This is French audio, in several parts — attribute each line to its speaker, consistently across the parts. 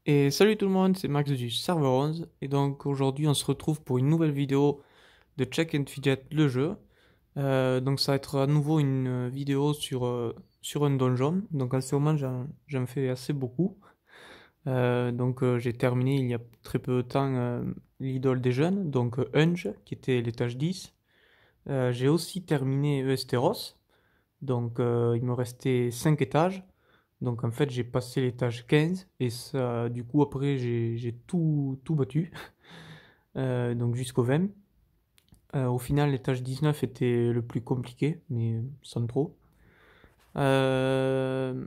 Speaker 1: Et salut tout le monde, c'est Max du serveur 11 et donc aujourd'hui on se retrouve pour une nouvelle vidéo de Check and Fidget le jeu. Donc ça va être à nouveau une vidéo sur un donjon. Donc en ce moment j'en fais assez beaucoup. J'ai terminé il y a très peu de temps l'idole des jeunes, donc Unge qui était l'étage 10. J'ai aussi terminé Esteros, donc il me restait 5 étages. Donc en fait j'ai passé l'étage 15 et ça, du coup après j'ai tout battu, donc jusqu'au 20. Au final l'étage 19 était le plus compliqué, mais sans trop. Euh,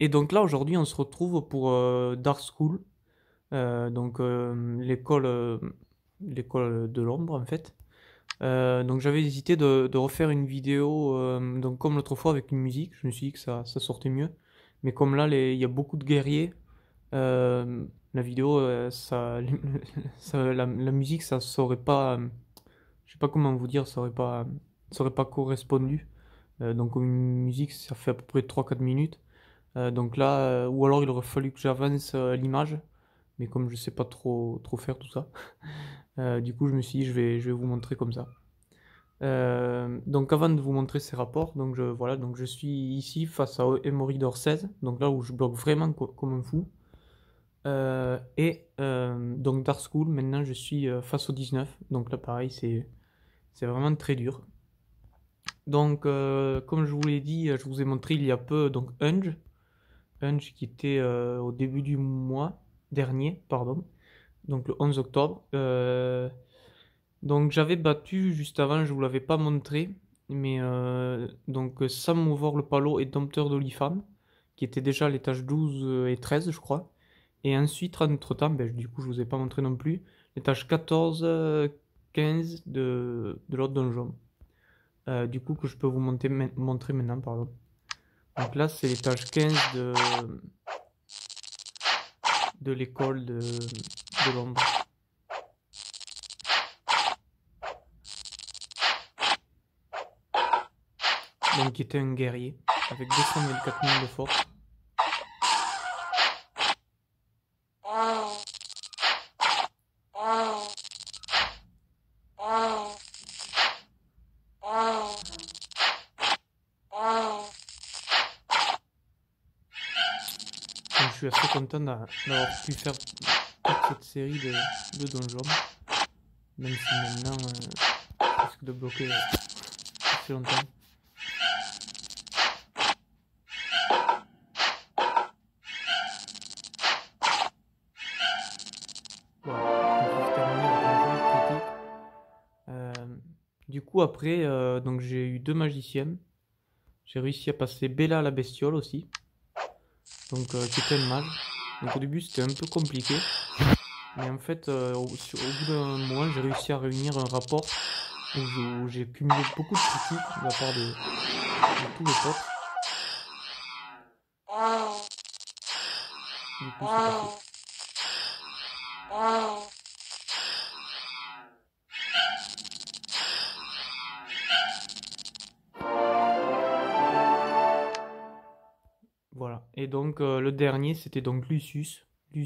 Speaker 1: et donc là aujourd'hui on se retrouve pour Dark School, l'école de l'ombre en fait. Donc j'avais hésité de refaire une vidéo donc comme l'autre fois avec une musique, je me suis dit que ça sortait mieux. Mais comme là il y a beaucoup de guerriers, la vidéo, la musique ça saurait pas, je sais pas comment vous dire, ça aurait pas correspondu. Donc une musique ça fait à peu près 3 4 minutes. Donc là, ou alors il aurait fallu que j'avance l'image, mais comme je sais pas trop faire tout ça, du coup je me suis dit je vais vous montrer comme ça. Donc avant de vous montrer ces rapports, voilà, donc je suis ici face à Emoridor 16, donc là où je bloque vraiment comme un fou. Donc Dark School, maintenant je suis face au 19, donc là pareil c'est vraiment très dur. Donc comme je vous l'ai dit, je vous ai montré il y a peu donc Unge qui était au début du mois dernier, pardon, donc le 11 octobre. Donc j'avais battu juste avant, je vous l'avais pas montré, mais Sam Mover le Palo et Dompteur d'Olifant, qui étaient déjà à l'étage 12 et 13 je crois. Et ensuite, entre-temps, du coup je vous ai pas montré non plus, l'étage 14, 15 de l'autre donjon. Du coup que je peux vous montrer maintenant, pardon. Donc là c'est l'étage 15 de l'école de l'ombre. Donc qui était un guerrier, avec 224 000 de force. Donc je suis assez content d'avoir pu faire toute cette série de donjons, même si maintenant je risque de bloquer assez longtemps. Voilà, donc j'ai terminé avec un joli critique. Du coup après, donc j'ai eu deux magiciennes. J'ai réussi à passer Bella la bestiole aussi, donc qui était une mage. Donc au début c'était un peu compliqué, mais en fait au bout d'un moment j'ai réussi à réunir un rapport où j'ai cumulé beaucoup de critiques de la part de tous les potes. Du coup c'est parfait. Voilà. Et donc le dernier, c'était donc Lucius, le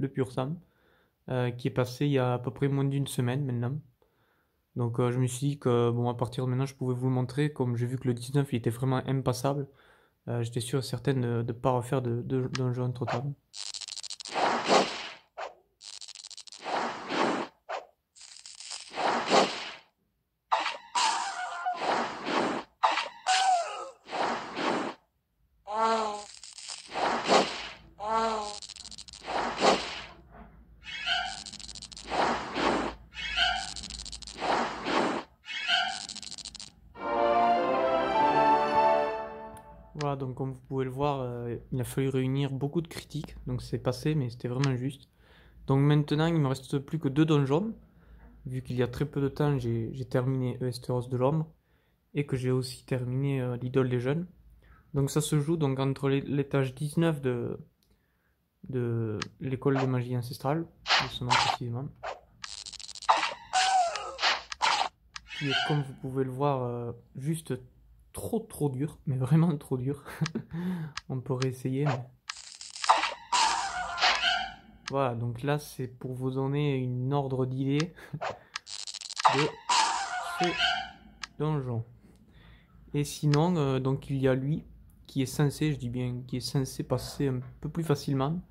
Speaker 1: pur sang, qui est passé il y a à peu près moins d'une semaine maintenant. Donc je me suis dit que bon, à partir de maintenant, je pouvais vous le montrer. Comme j'ai vu que le 19, il était vraiment impassable, j'étais sûr et certain de ne pas refaire d'un jeu intraitable. Voilà, donc comme vous pouvez le voir, il a fallu réunir beaucoup de critiques, donc c'est passé, mais c'était vraiment juste. Donc maintenant, il me reste plus que deux donjons. Vu qu'il y a très peu de temps, j'ai terminé Esteros de l'Ombre et que j'ai aussi terminé l'Idole des Jeunes. Donc ça se joue donc entre l'étage 19 de l'école de magie ancestrale, de son nom précisément, qui est comme vous pouvez le voir juste trop dur, mais vraiment trop dur. On peut réessayer, mais Voilà, donc là c'est pour vous donner une ordre d'idée de ce donjon. Et sinon, donc il y a lui qui est censé, je dis bien, qui est censé passer un peu plus facilement.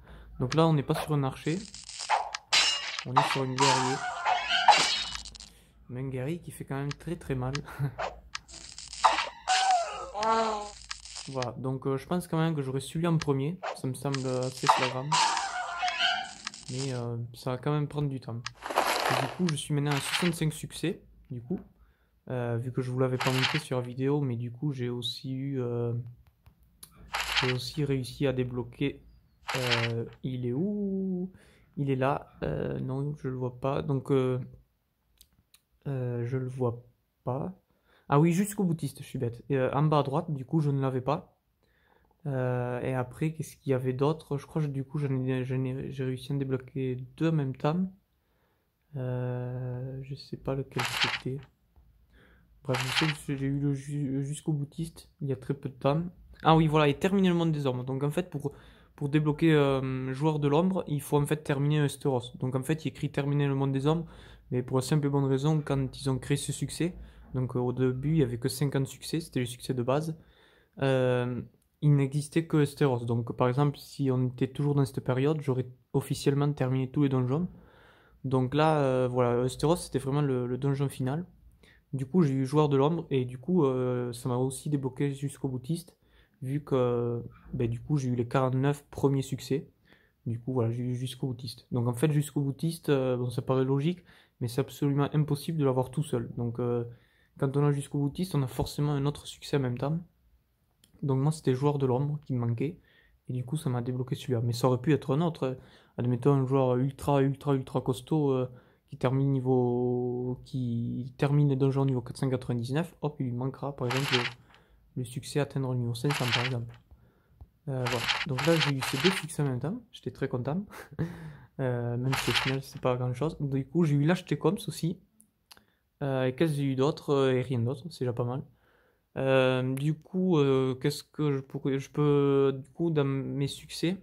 Speaker 1: Donc là on n'est pas sur un archer, on est sur une guerrier. Mais un guerrier qui fait quand même très très mal. Voilà, donc je pense quand même que j'aurais su lui en premier, ça me semble assez flagrant. Mais ça va quand même prendre du temps. Et du coup, je suis maintenant à 65 succès, du coup. Vu que je vous l'avais pas montré sur la vidéo, mais du coup, j'ai aussi réussi à débloquer. Il est où? Il est là. Non, je le vois pas. Donc, je le vois pas. Ah oui, jusqu'au boutiste, je suis bête. En bas à droite, du coup, je ne l'avais pas. Et après, qu'est-ce qu'il y avait d'autre? Je crois que du coup, j'ai réussi à en débloquer deux en même temps. Je sais pas lequel c'était. Bref, je sais que j'ai eu jusqu'au boutiste il y a très peu de temps. Ah oui, voilà, et terminer le monde des ombres. Donc en fait, pour débloquer joueur de l'ombre, il faut en fait terminer Westeros. Donc en fait, il écrit terminer le monde des ombres, mais pour la simple et bonne raison, quand ils ont créé ce succès, donc au début, il y avait que 50 succès, c'était le succès de base. euh, il n'existait que Westeros. Donc par exemple, si on était toujours dans cette période, j'aurais officiellement terminé tous les donjons. Donc là, voilà, Westeros, c'était vraiment le donjon final. Du coup, j'ai eu joueur de l'ombre et du coup, ça m'a aussi débloqué jusqu'au boutiste, vu que ben, du coup, j'ai eu les 49 premiers succès. Du coup, voilà, j'ai eu jusqu'au boutiste. Donc en fait, jusqu'au boutiste, bon, ça paraît logique, mais c'est absolument impossible de l'avoir tout seul. Donc quand on a jusqu'au boutiste, on a forcément un autre succès en même temps. Donc moi, c'était joueur de l'ombre qui me manquait, et du coup, ça m'a débloqué celui-là. Mais ça aurait pu être un autre. Admettons un joueur ultra costaud qui termine les donjons niveau 499, hop, il lui manquera par exemple le succès atteindre le niveau 500 par exemple. Voilà. Donc là, j'ai eu ces deux succès en même temps, j'étais très content. Même si au final, c'est pas grand chose. Du coup, j'ai eu l'acheter coms aussi. Et qu'est-ce que j'ai eu d'autre? Et rien d'autre, c'est déjà pas mal. Du coup, qu'est-ce que je peux, du coup, dans mes succès,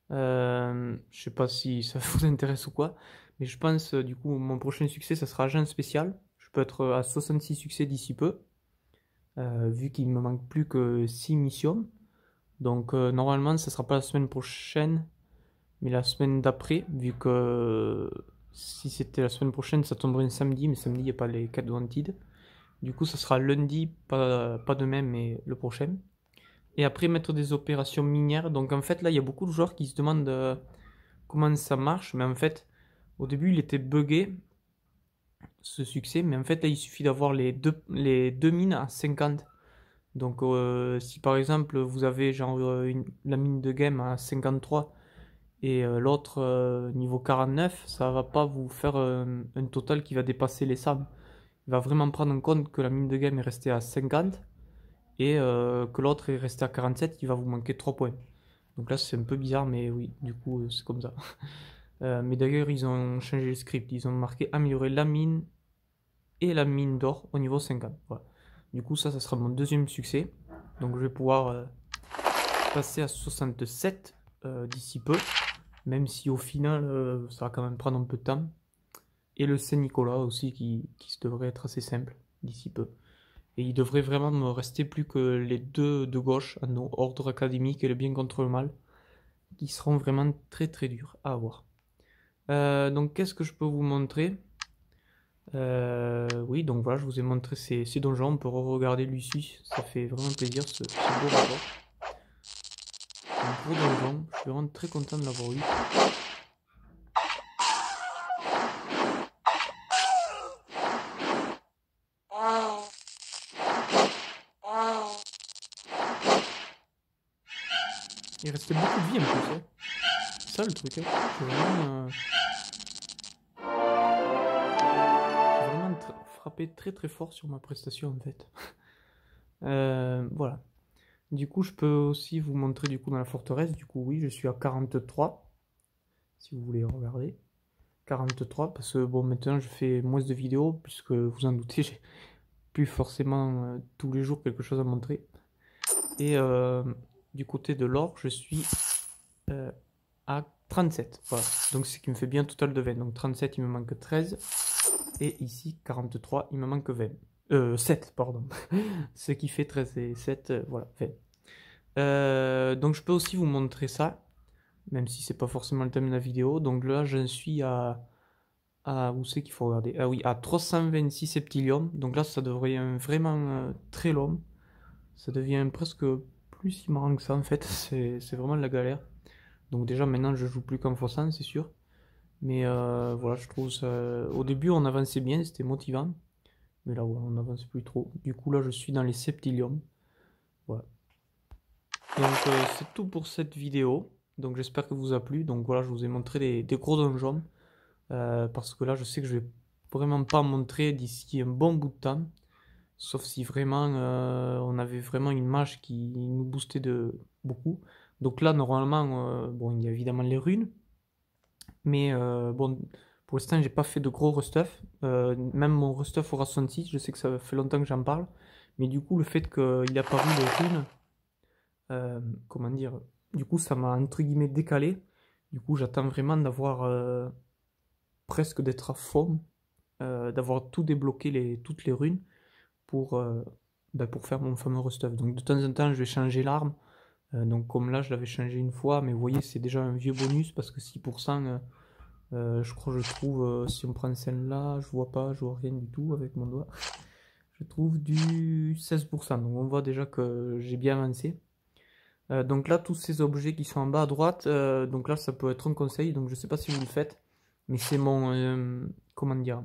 Speaker 1: je sais pas si ça vous intéresse ou quoi, mais je pense, du coup, mon prochain succès, ça sera agent spécial. Je peux être à 66 succès d'ici peu, vu qu'il me manque plus que 6 missions. Donc, normalement, ça sera pas la semaine prochaine, mais la semaine d'après, vu que si c'était la semaine prochaine, ça tomberait un samedi, mais samedi, il n'y a pas les 4 Wanted. Du coup, ça sera lundi, pas demain, mais le prochain. Et après, mettre des opérations minières. Donc, en fait, là, il y a beaucoup de joueurs qui se demandent comment ça marche. Mais en fait, au début, il était buggé, ce succès. Mais en fait, là, il suffit d'avoir les deux mines à 50. Donc, si par exemple, vous avez genre la mine de game à 53 et l'autre niveau 49, ça va pas vous faire un total qui va dépasser les 100. Il va vraiment prendre en compte que la mine de game est restée à 50 et que l'autre est resté à 47, il va vous manquer 3 points. Donc là, c'est un peu bizarre, mais oui, du coup, c'est comme ça. Mais d'ailleurs, ils ont changé le script. Ils ont marqué améliorer la mine et la mine d'or au niveau 50. Voilà. Du coup, ça sera mon deuxième succès. Donc je vais pouvoir passer à 67 d'ici peu. Même si au final, ça va quand même prendre un peu de temps. Et le Saint-Nicolas aussi, qui devrait être assez simple d'ici peu. Et il devrait vraiment me rester plus que les deux de gauche, à nos ordres académiques et le bien contre le mal, qui seront vraiment très très durs à avoir. Donc qu'est-ce que je peux vous montrer? Oui, donc voilà, je vous ai montré ces donjons. On peut re-regarder lui-ci, ça fait vraiment plaisir ce beau rapport. Un gros donjon, je suis vraiment très content de l'avoir eu. Il restait beaucoup de vie en plus, hein. C'est ça le truc, hein. J'ai vraiment frappé très très fort sur ma prestation en fait. Voilà. Du coup, je peux aussi vous montrer du coup dans la forteresse. Du coup, oui, je suis à 43. Si vous voulez regarder. 43 parce que bon, maintenant je fais moins de vidéos puisque vous en doutez, j'ai plus forcément tous les jours quelque chose à montrer. Et du côté de l'or, je suis à 37. Voilà. Donc ce qui me fait bien un total de 20. Donc 37, il me manque 13. Et ici, 43, il me manque 20. 7, pardon. Ce qui fait 13 et 7, voilà, 20. Donc je peux aussi vous montrer ça, même si c'est pas forcément le thème de la vidéo. Donc là, j'en suis à où c'est qu'il faut regarder? Ah oui, à 326 septillions. Donc là, ça devrait être vraiment très long. Ça devient presque plus si marrant que ça en fait. C'est vraiment de la galère. Donc déjà maintenant, je joue plus qu'en forçant, c'est sûr. Mais voilà, je trouve ça. Au début, on avançait bien, c'était motivant. Mais là, ouais, on n'avance plus trop. Du coup, là, je suis dans les septillions. Voilà. Donc, c'est tout pour cette vidéo. Donc, j'espère que vous a plu. Donc, voilà, je vous ai montré des gros donjons. Parce que là, je sais que je vais vraiment pas montrer d'ici un bon bout de temps. Sauf si vraiment on avait vraiment une mage qui nous boostait de beaucoup. Donc là, normalement, bon, il y a évidemment les runes. Mais bon, pour l'instant, j'ai pas fait de gros restuff. Même mon restuff aura 66, je sais que ça fait longtemps que j'en parle. Mais du coup, le fait qu'il ait apparu les runes, comment dire, du coup, ça m'a entre guillemets décalé. Du coup, j'attends vraiment d'avoir presque d'être à fond, d'avoir tout débloqué, toutes les runes pour, pour faire mon fameux restuff. Donc de temps en temps, je vais changer l'arme. Donc comme là, je l'avais changé une fois, mais vous voyez, c'est déjà un vieux bonus parce que 6%, je crois que je trouve, si on prend celle-là, je vois pas, je vois rien du tout avec mon doigt. Je trouve du 16%, donc on voit déjà que j'ai bien avancé. Donc là, tous ces objets qui sont en bas à droite, donc là, ça peut être un conseil, donc je sais pas si vous le faites, mais c'est mon, comment dire,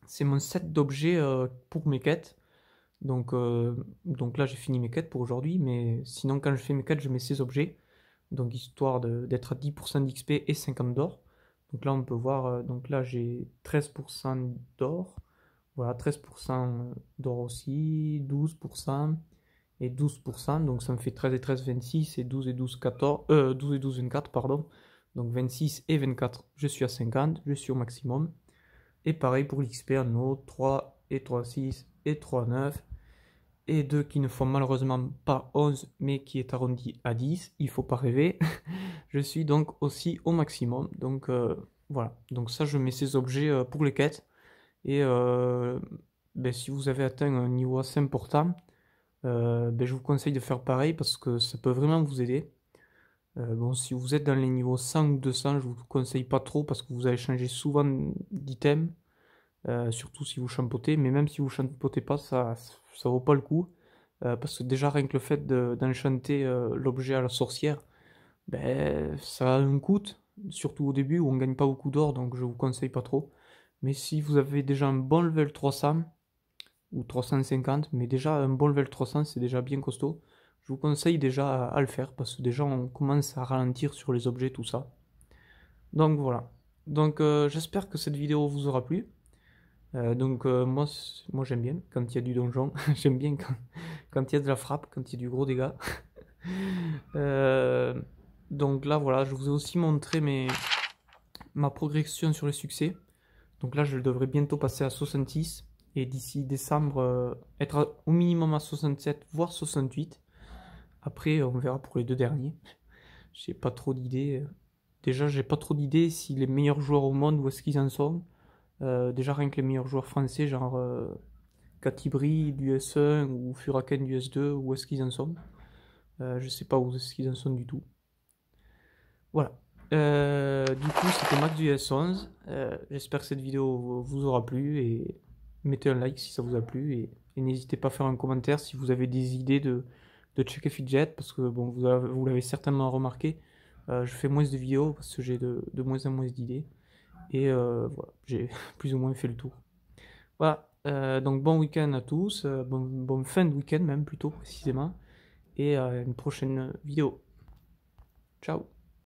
Speaker 1: c'est mon set d'objets pour mes quêtes. Donc là, j'ai fini mes quêtes pour aujourd'hui, mais sinon, quand je fais mes quêtes, je mets ces objets, donc histoire d'être à 10% d'XP et 50 d'or. Donc là, on peut voir, donc là, j'ai 13% d'or, voilà, 13% d'or aussi, 12% et 12%, donc ça me fait 13 et 13, 26, et 12 et 12, 14, 12 et 12, 24, pardon. Donc 26 et 24, je suis à 50, je suis au maximum. Et pareil pour l'XP en haut, 3 et 3, 6 et 3, 9 et 2 qui ne font malheureusement pas 11 mais qui est arrondi à 10, il faut pas rêver. Je suis donc aussi au maximum, donc voilà. Donc ça, je mets ces objets pour les quêtes. Et si vous avez atteint un niveau assez important, je vous conseille de faire pareil parce que ça peut vraiment vous aider. Bon, si vous êtes dans les niveaux 100 ou 200, je vous conseille pas trop parce que vous allez changer souvent d'item. Surtout si vous champotez, mais même si vous champotez pas, ça vaut pas le coup. Parce que déjà, rien que le fait d'enchanter l'objet à la sorcière, ça a un coût, surtout au début où on gagne pas beaucoup d'or, donc je vous conseille pas trop. Mais si vous avez déjà un bon level 300 ou 350, mais déjà un bon level 300, c'est déjà bien costaud. Je vous conseille déjà à le faire parce que déjà on commence à ralentir sur les objets, tout ça. Donc voilà. Donc j'espère que cette vidéo vous aura plu. Moi j'aime bien quand il y a du donjon, j'aime bien quand il y a de la frappe, quand il y a du gros dégât. Euh, donc là voilà, je vous ai aussi montré ma progression sur les succès. Donc là je devrais bientôt passer à 66 et d'ici décembre être au minimum à 67 voire 68. Après on verra pour les deux derniers. J'ai pas trop d'idées. Déjà j'ai pas trop d'idées si les meilleurs joueurs au monde où est-ce qu'ils en sont. Déjà rien que les meilleurs joueurs français, genre Katibri du S1 ou Furaken du S2, où est-ce qu'ils en sont. Je sais pas où est-ce qu'ils en sont du tout. Voilà. Du coup, c'était Max du S11. J'espère que cette vidéo vous aura plu et mettez un like si ça vous a plu et n'hésitez pas à faire un commentaire si vous avez des idées de Check a Fidget parce que bon, vous l'avez certainement remarqué. Je fais moins de vidéos parce que j'ai de moins en moins d'idées. Et voilà, j'ai plus ou moins fait le tour. Voilà, donc bon week-end à tous, bonne fin de week-end même plutôt précisément, et à une prochaine vidéo. Ciao!